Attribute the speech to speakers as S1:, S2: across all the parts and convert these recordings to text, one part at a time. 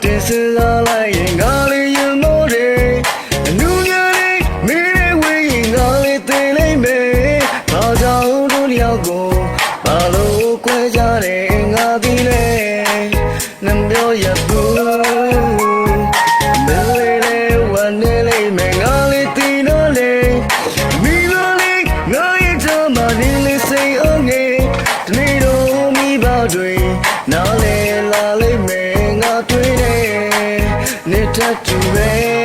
S1: တင်စလာလိုက်ရင်ငါလေးရင်မို့တယ်အနူးများလေးမင်းလေးဝေးရင်ငါလေးသိလိုက်မယ်ဘာကြောင့်တို့လျောက်ကိုဘာလို့ကွဲကြတယ်ငါဒီလေနှမပြောရဘူးမင်းလေးလေးဝမ်းနေလိုက်မယ်ငါလေးသိတော့လေမိလိုလေးငါရဲ့ချမ်းမလေးလေးစိတ်အငယ်ဒီနေ့တော့မိဘတွေနားလေလာလိုက်မယ်ငါတွေ့တယ်နေတာတူပဲ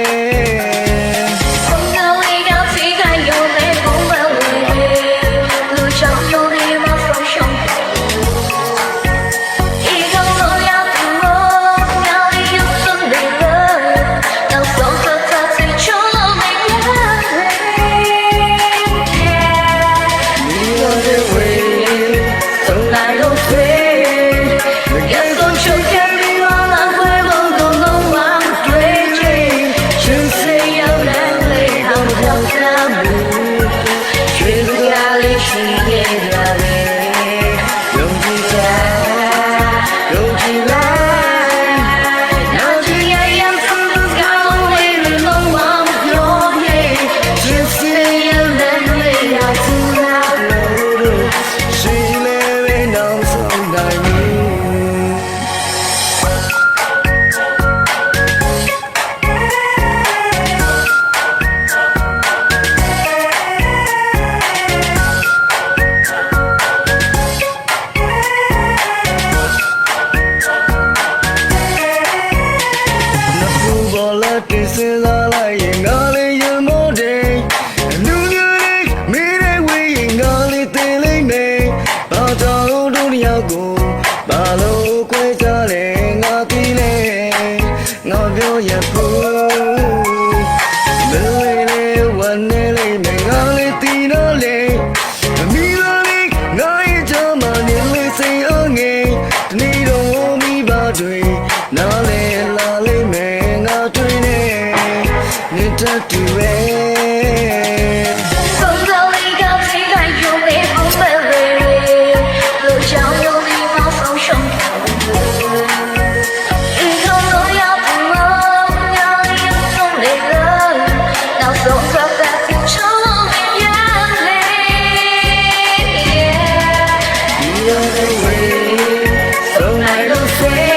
S1: တင်စလာလိုက်ရင်ငါလေးရင်မို့တယ်အနူးများလေးမင်းလေးဝေးရင်ငါလေးသိလိုက်မယ်ဘာကြောင့်တို့လျောက်ကိုဘာလို့ခွဲကြလဲငါသိလေငါပြောရဘူးမင်းလေးလေးဝမ်းနေလိုက်မယ်ငါလေးသိတော့လေအမီလာလေးငါရဲ့ချမ်းမနေလေးစိတ်အငယ်ဒီနေ့တော့မိဘတွေနားလေလာလိုက်မယ်ငါတွေ့နေနေတာတူပဲYou're the way, so I don't say